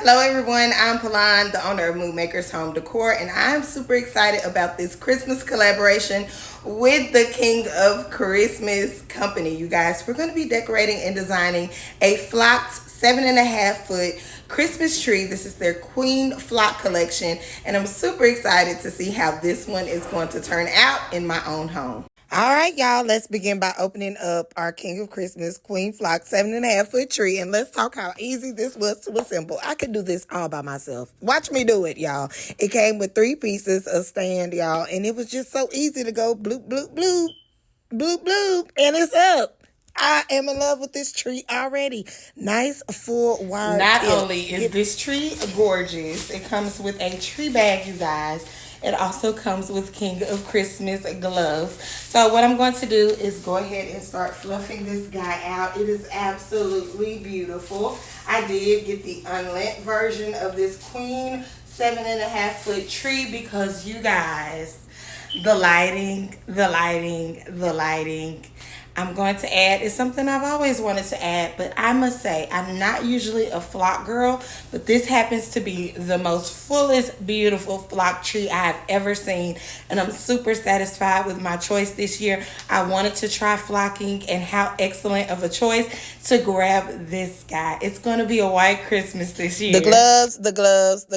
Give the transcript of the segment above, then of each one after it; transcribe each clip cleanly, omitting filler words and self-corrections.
Hello everyone, I'm Palan, the owner of Mood Makers Home Decor, and I'm super excited about this Christmas collaboration with the King of Christmas company. You guys, we're going to be decorating and designing a flocked 7.5 foot Christmas tree. This is their Queen Flock collection, and I'm super excited to see how this one is going to turn out in my own home. All right, y'all, let's begin by opening up our King of Christmas Queen Flock 7.5 foot tree. And let's talk how easy this was to assemble. I could do this all by myself. Watch me do it, y'all. It came with 3 pieces of stand, y'all. And it was just so easy to go bloop, bloop, bloop, bloop, bloop. And it's up. I am in love with this tree already. Nice full wire. Not only is this tree gorgeous, it comes with a tree bag, you guys. It also comes with King of Christmas gloves. So what I'm going to do is go ahead and start fluffing this guy out. It is absolutely beautiful. I did get the unlit version of this Queen 7.5 foot tree because you guys, the lighting. I'm going to add is something I've always wanted to add, but I must say I'm not usually a flock girl, but this happens to be the most fullest, beautiful flock tree I've ever seen, and I'm super satisfied with my choice this year. I wanted to try flocking, and how excellent of a choice to grab this guy. It's going to be a white Christmas this year. The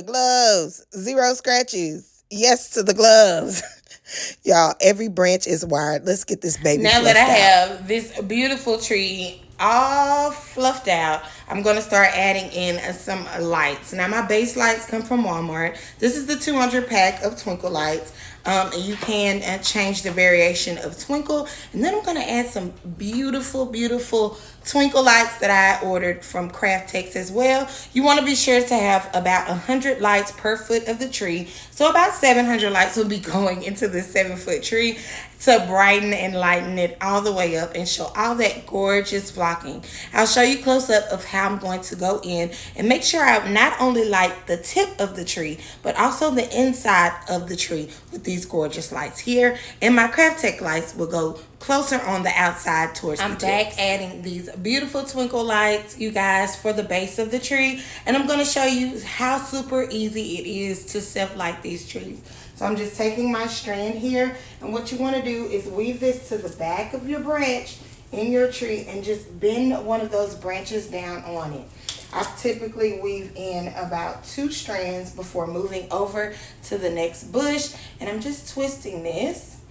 gloves. 0 scratches. Yes to the gloves. Y'all, every branch is wired. Let's get this baby now that I have this beautiful tree all fluffed out, I'm going to start adding in some lights. Now, my base lights come from Walmart. This is the 200 pack of twinkle lights. And you can change the variation of twinkle. And then I'm going to add some beautiful twinkle lights that I ordered from Craft Tex as well. You want to be sure to have about 100 lights per foot of the tree. So about 700 lights will be going into this 7-foot tree to brighten and lighten it all the way up and show all that gorgeous flocking. I'll show you close up of how I'm going to go in and make sure I not only light the tip of the tree, but also the inside of the tree with these gorgeous lights here. And my Craft Tech lights will go closer on the outside towards the tips. I'm back adding these beautiful twinkle lights, you guys, for the base of the tree. And I'm going to show you how super easy it is to self-light these trees. So I'm just taking my strand here, and what you want to do is weave this to the back of your branch in your tree and just bend one of those branches down on it. I typically weave in about 2 strands before moving over to the next bush, and I'm just twisting this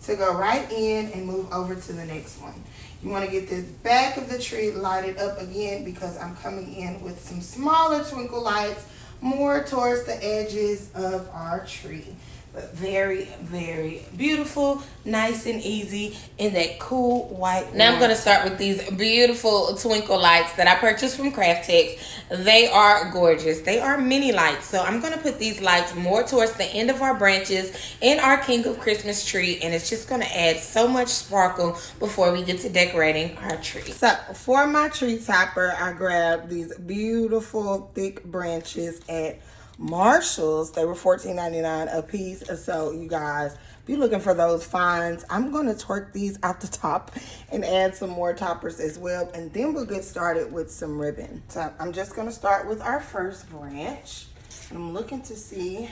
to go right in and move over to the next one. You want to get the back of the tree lighted up again because I'm coming in with some smaller twinkle lights more towards the edges of our tree. But very beautiful, nice and easy in that cool white. Now I'm going to start with these beautiful twinkle lights that I purchased from Craft Tex. They are gorgeous. They are mini lights. So I'm going to put these lights more towards the end of our branches in our King of Christmas tree, and it's just going to add so much sparkle before we get to decorating our tree. So for my tree topper, I grabbed these beautiful thick branches at Marshalls. They were $14.99 a piece. So you guys be looking for those finds. I'm going to twerk these out the top and add some more toppers as well, and then we'll get started with some ribbon. So I'm just going to start with our first branch. I'm looking to see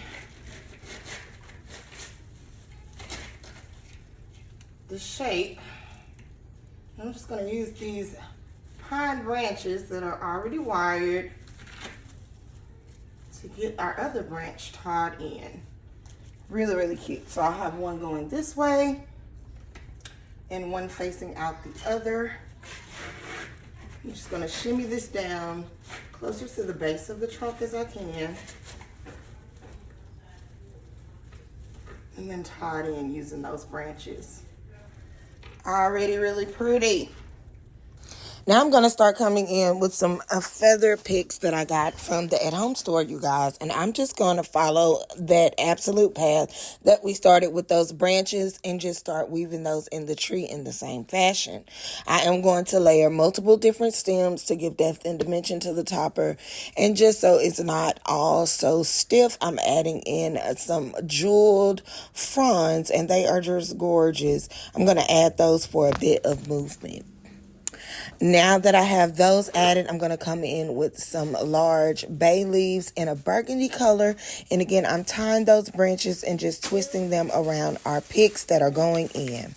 the shape. I'm just going to use these pine branches that are already wired to get our other branch tied in. Really cute. So I'll have one going this way and one facing out the other. I'm just going to shimmy this down closer to the base of the trunk as I can, and then tie it in using those branches. Already really pretty. Now I'm going to start coming in with some feather picks that I got from the at-home store, you guys. And I'm just going to follow that absolute path that we started with those branches and just start weaving those in the tree in the same fashion. I am going to layer multiple different stems to give depth and dimension to the topper. And just so it's not all so stiff, I'm adding in some jeweled fronds, and they are just gorgeous. I'm going to add those for a bit of movement. Now that I have those added, I'm going to come in with some large bay leaves in a burgundy color. And again, I'm tying those branches and just twisting them around our picks that are going in.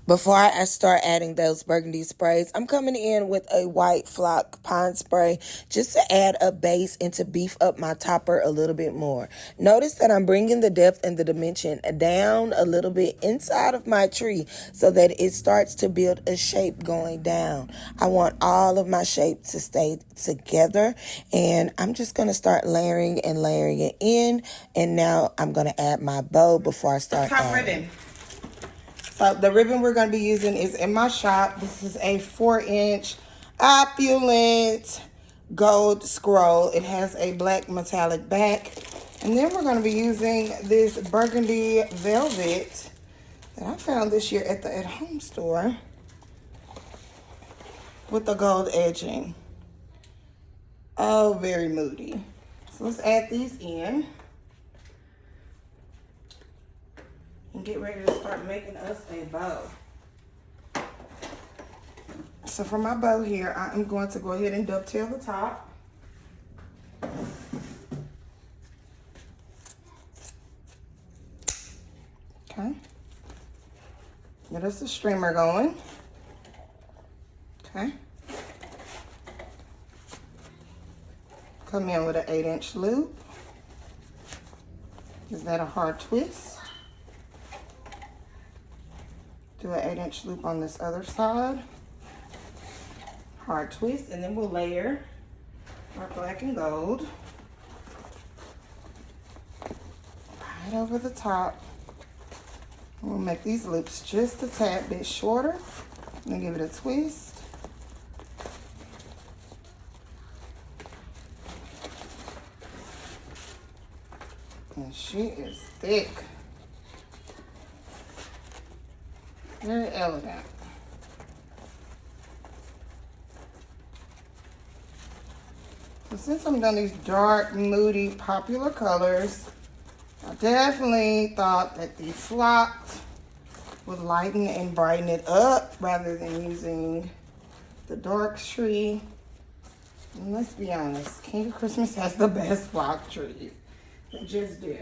Before I start adding those burgundy sprays, I'm coming in with a white flock pine spray just to add a base and to beef up my topper a little bit more. Notice that I'm bringing the depth and the dimension down a little bit inside of my tree so that it starts to build a shape going down. I want all of my shape to stay together, and I'm just going to start layering and layering it in. And now I'm going to add my bow before I start adding. Ribbon. So the ribbon we're going to be using is in my shop. This is a 4-inch opulent gold scroll. It has a black metallic back. And then we're going to be using this burgundy velvet that I found this year at the at-home store with the gold edging. Oh, very moody. So let's add these in. And get ready to start making us a bow. So for my bow here, I am going to go ahead and dovetail the top. Okay. Get us a streamer going. Okay. Come in with an 8-inch loop. Is that a hard twist? Do an 8-inch loop on this other side. Hard twist, and then we'll layer our black and gold right over the top. We'll make these loops just a tad bit shorter and give it a twist. And she is thick. Very elegant. So since I'm done these dark, moody, popular colors, I definitely thought that the flocked would lighten and brighten it up rather than using the dark tree. And let's be honest, King of Christmas has the best flock trees. They just do.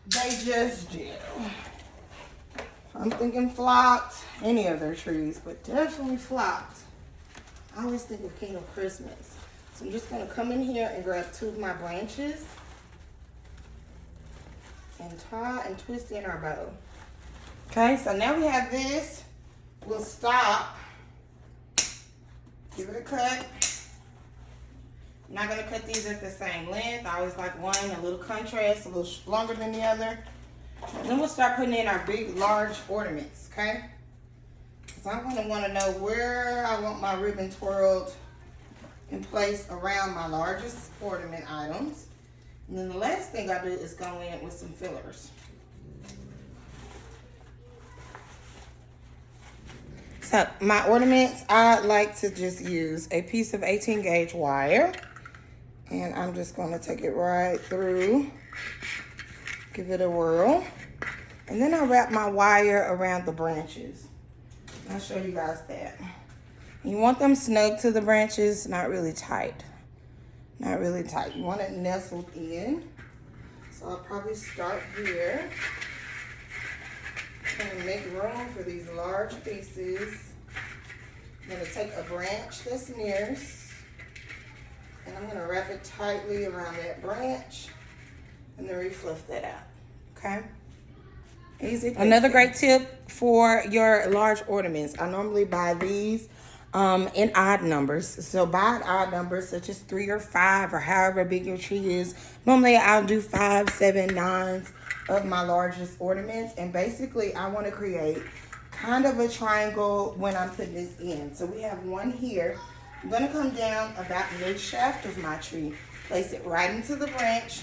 They just do. I'm thinking flocked, any of their trees, but definitely flocked. I always think of King of Christmas. So I'm just going to come in here and grab 2 of my branches and tie and twist in our bow. Okay, so now we have this. We'll stop. Give it a cut. I'm not going to cut these at the same length. I always like one, a little contrast, a little longer than the other. And then we'll start putting in our big, large ornaments, okay? Because I'm going to want to know where I want my ribbon twirled in place around my largest ornament items. And then the last thing I do is go in with some fillers. So my ornaments, I like to just use a piece of 18 gauge wire. And I'm just going to take it right through. Give it a whirl. And then I wrap my wire around the branches. I'll show you guys that. You want them snug to the branches, not really tight. Not really tight. You want it nestled in. So I'll probably start here. And make room for these large pieces. I'm going to take a branch that's nearest. And I'm going to wrap it tightly around that branch. And then refluff that out. Okay? Easy. Another great tip for your large ornaments. I normally buy these in odd numbers. So buy odd numbers such as 3 or 5 or however big your tree is. Normally I'll do 5, 7, 9s of my largest ornaments. And basically I want to create kind of a triangle when I'm putting this in. So we have one here. I'm going to come down about mid-shaft of my tree. Place it right into the branch.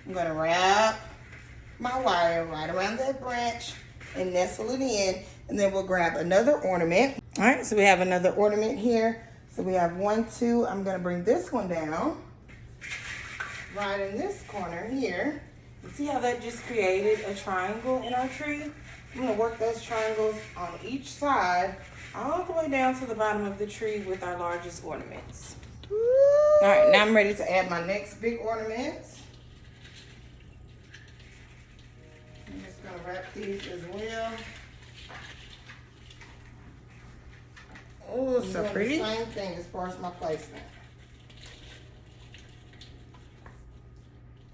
I'm going to wrap my wire right around that branch and nestle it in, and then we'll grab another ornament. All right, so we have another ornament here. So we have 1, 2. I'm going to bring this one down right in this corner here. You see how that just created a triangle in our tree? I'm going to work those triangles on each side all the way down to the bottom of the tree with our largest ornaments. All right, now I'm ready to add my next big ornaments. I'm just gonna wrap these as well. Oh, so pretty. Same thing as far as my placement.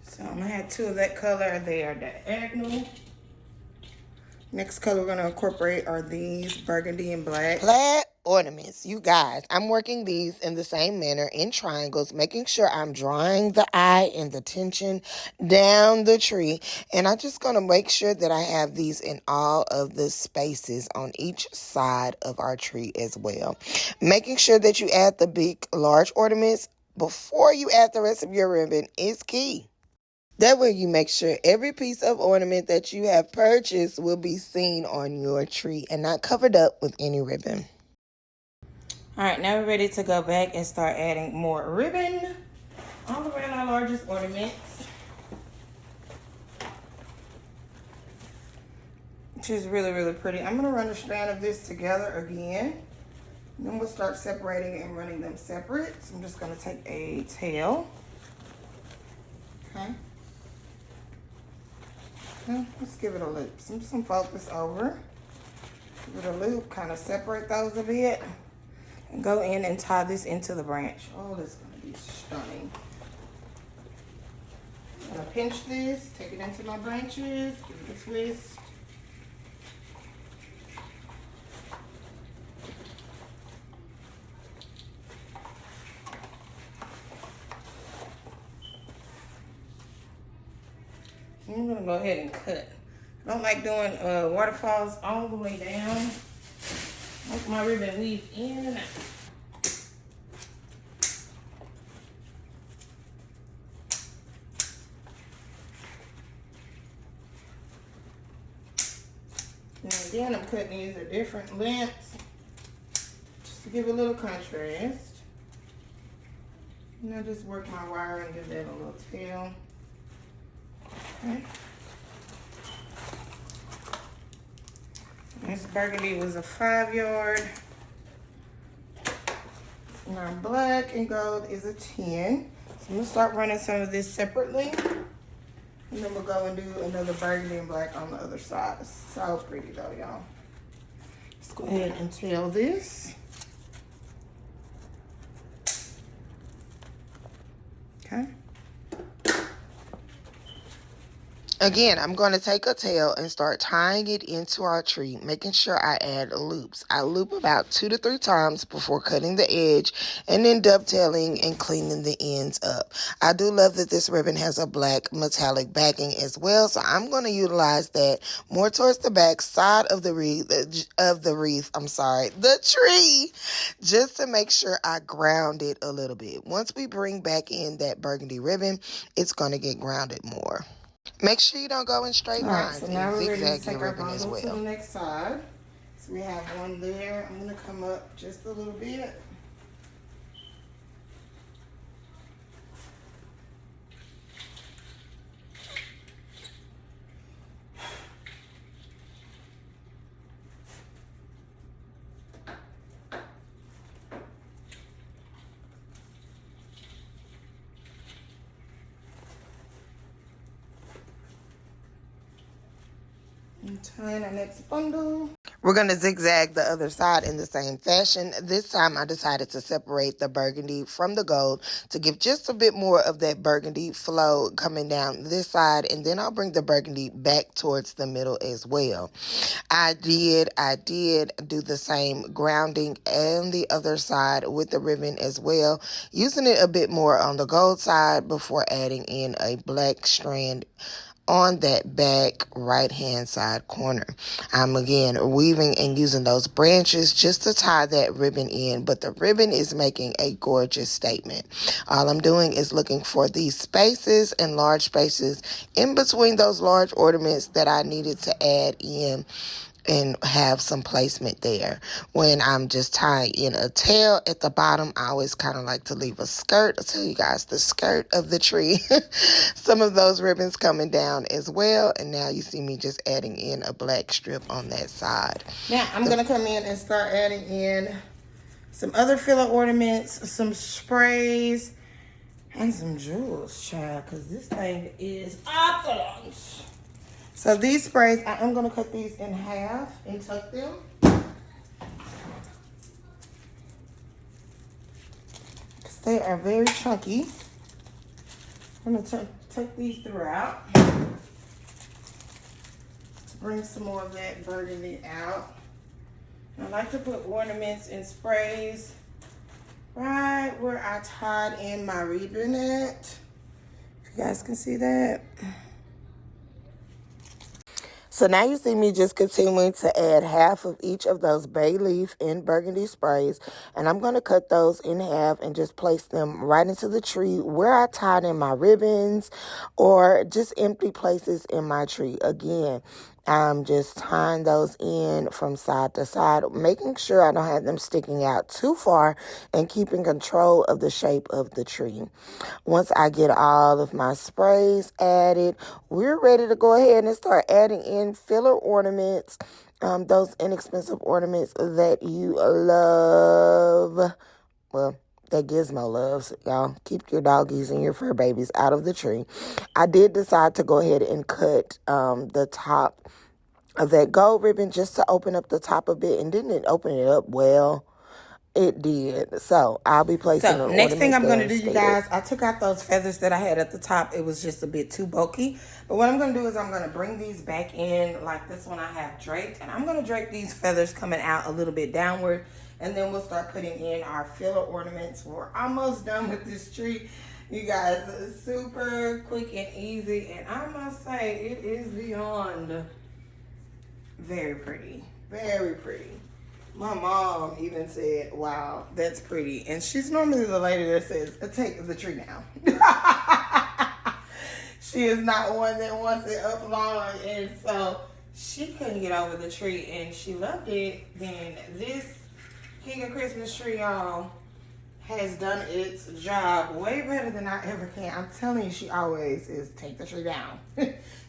So I'm gonna have two of that color. They are diagonal. Next color we're gonna incorporate are these burgundy and black. Plaid ornaments. You guys, I'm working these in the same manner in triangles, making sure I'm drawing the eye and the tension down the tree. And I'm just gonna make sure that I have these in all of the spaces on each side of our tree as well. Making sure that you add the big, large ornaments before you add the rest of your ribbon is key. That way you make sure every piece of ornament that you have purchased will be seen on your tree and not covered up with any ribbon. All right, now we're ready to go back and start adding more ribbon all around our largest ornaments, which is really, really pretty. I'm gonna run a strand of this together again. And then we'll start separating and running them separate. So I'm just gonna take a tail. Okay. Now, let's give it a loop. Some focus over. Give it a loop, kind of separate those a bit. And go in and tie this into the branch. Oh, this is gonna be stunning. I'm gonna pinch this, take it into my branches, give it a twist. I'm gonna go ahead and cut. I don't like doing waterfalls all the way down. Make my ribbon weave in and out. And then I'm cutting these at different lengths just to give a little contrast. And I just work my wire and give that a little tail. Okay. This burgundy was a 5 yard. And our black and gold is a 10. So I'm gonna start running some of this separately. And then we'll go and do another burgundy and black on the other side. It's so pretty though, y'all. Let's go ahead and tail this. Okay. Again, I'm going to take a tail and start tying it into our tree, making sure I add loops. I loop about 2 to 3 times before cutting the edge and then dovetailing and cleaning the ends up. I do love that this ribbon has a black metallic backing as well, so I'm going to utilize that more towards the back side of the tree, just to make sure I ground it a little bit. Once we bring back in that burgundy ribbon, it's going to get grounded more. Make sure you don't go in straight lines. So now we're ready to take our ribbon as bundle to well. the next side. So we have one there. I'm gonna come up just a little bit. And tying our next bundle. We're going to zigzag the other side in the same fashion. This time I decided to separate the burgundy from the gold to give just a bit more of that burgundy flow coming down this side. And then I'll bring the burgundy back towards the middle as well. I did do the same grounding on the other side with the ribbon as well, using it a bit more on the gold side before adding in a black strand on that back right hand side corner. I'm again weaving and using those branches just to tie that ribbon in, but the ribbon is making a gorgeous statement. All I'm doing is looking for these spaces and large spaces in between those large ornaments that I needed to add in and have some placement there. When I'm just tying in a tail at the bottom, I always kind of like to leave a skirt. I'll tell you guys the skirt of the tree. Some of those ribbons coming down as well. And now you see me just adding in a black strip on that side. Now I'm going to come in and start adding in some other filler ornaments, some sprays, and some jewels, child, because this thing is opulent. So these sprays, I am going to cut these in half and tuck them. Because they are very chunky. I'm going to tuck these throughout to bring some more of that burgundy out. I like to put ornaments and sprays right where I tied in my ribbon at. If you guys can see that. So now you see me just continuing to add half of each of those bay leaf and burgundy sprays. And I'm going to cut those in half and just place them right into the tree where I tied in my ribbons or just empty places in my tree. Again, I'm just tying those in from side to side, making sure I don't have them sticking out too far and keeping control of the shape of the tree. Once I get all of my sprays added, we're ready to go ahead and start adding in filler ornaments, those inexpensive ornaments that you love. Well, that Gizmo loves, y'all. Keep your doggies and your fur babies out of the tree. I did decide to go ahead and cut the top of that gold ribbon just to open up the top a bit. And didn't it open it up well? It did. So I'll be placing an ornament. Next thing I'm going to do, you guys, I took out those feathers that I had at the top. It was just a bit too bulky. But what I'm going to do is I'm going to bring these back in like this one I have draped. And I'm going to drape these feathers coming out a little bit downward. And then we'll start putting in our filler ornaments. We're almost done with this tree. You guys, it's super quick and easy. And I must say, it is beyond very pretty. Very pretty. My mom even said, wow, that's pretty. And she's normally the lady that says, take the tree down. She is not one that wants it up long. And so she couldn't get over the tree and she loved it. Then this King of Christmas tree, y'all, has done its job way better than I ever can. I'm telling you, she always is take the tree down.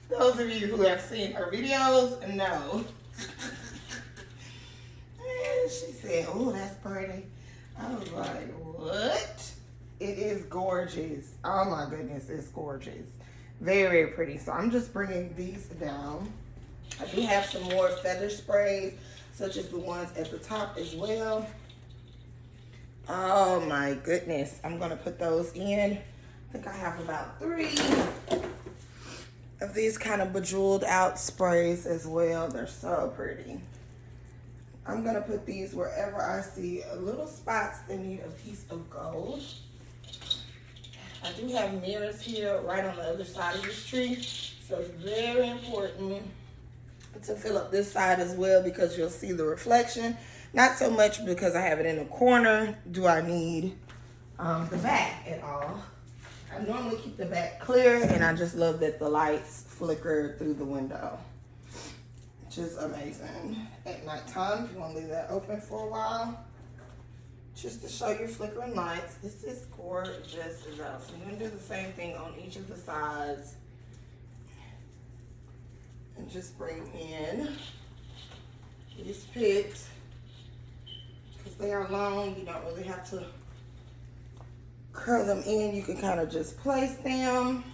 Those of you who have seen her videos know. She said, oh, that's pretty. I was like, what? It is gorgeous. Oh my goodness, it's gorgeous. Very pretty. So I'm just bringing these down. I do have some more feather sprays, such as the ones at the top as well. Oh my goodness. I'm going to put those in. I think I have about 3 of these kind of bejeweled out sprays as well. They're so pretty. I'm going to put these wherever I see little spots that need a piece of gold. I do have mirrors here right on the other side of this tree. So it's very important to fill up this side as well because you'll see the reflection. Not so much because I have it in the corner do I need the back at all. I normally keep the back clear and I just love that the lights flicker through the window. Just amazing. At nighttime, if you want to leave that open for a while, just to show your flickering lights. This is gorgeous though. So you're going to do the same thing on each of the sides. And just bring in these picks. Because they are long, you don't really have to curl them in. You can kind of just place them.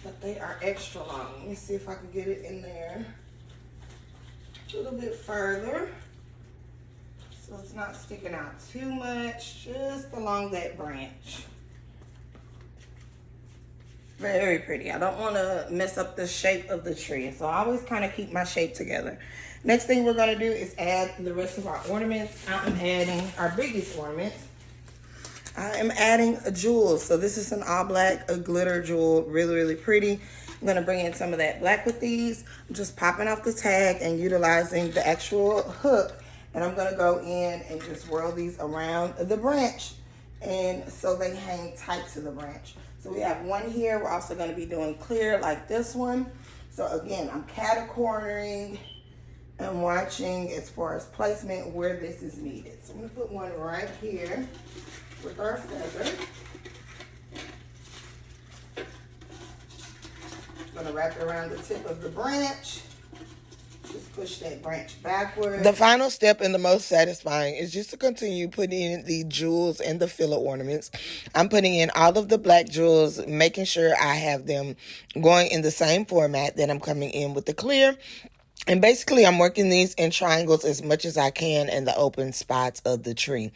But they are extra long. Let me see if I can get it in there a little bit further. So it's not sticking out too much, just along that branch. Very pretty. I don't want to mess up the shape of the tree. So I always kind of keep my shape together. Next thing we're going to do is add the rest of our ornaments. I'm adding our biggest ornament. I am adding a jewel. So this is an all black, a glitter jewel. Really, really pretty. I'm going to bring in some of that black with these. I'm just popping off the tag and utilizing the actual hook. And I'm going to go in and just whirl these around the branch. And so they hang tight to the branch. So we have one here. We're also going to be doing clear like this one. So again, I'm catacornering I'm watching as far as placement where this is needed. So I'm going to put one right here with our feather. I'm going to wrap it around the tip of the branch. Just push that branch backwards. The final step and the most satisfying is just to continue putting in the jewels and the filler ornaments. I'm putting in all of the black jewels, making sure I have them going in the same format. Then I'm coming in with the clear. And basically, I'm working these in triangles as much as I can in the open spots of the tree.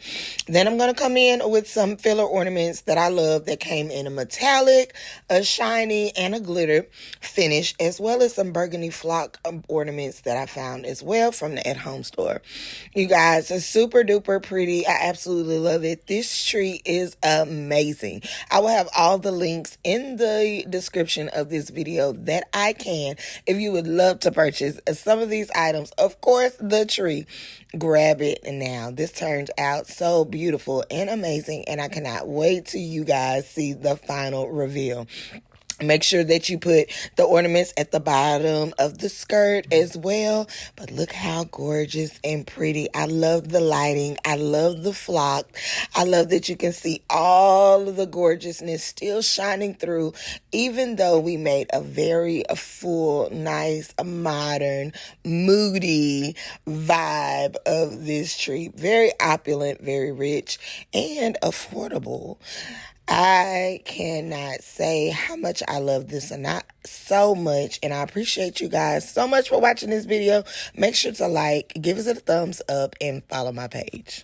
Then I'm going to come in with some filler ornaments that I love that came in a metallic, a shiny, and a glitter finish, as well as some burgundy flock ornaments that I found as well from the at-home store. You guys, it's super duper pretty. I absolutely love it. This tree is amazing. I will have all the links in the description of this video that I can if you would love to purchase some of these items. Of course, the tree. Grab it now. This turns out so beautiful and amazing, and I cannot wait till you guys see the final reveal. Make sure that you put the ornaments at the bottom of the skirt as well. But look how gorgeous and pretty. I love the lighting. I love the flock. I love that you can see all of the gorgeousness still shining through, even though we made a very full, nice, modern, moody vibe of this tree. Very opulent, very rich, and affordable. I cannot say how much I love this and not so much, and I appreciate you guys so much for watching this video. Make sure to like, give us a thumbs up, and follow my page.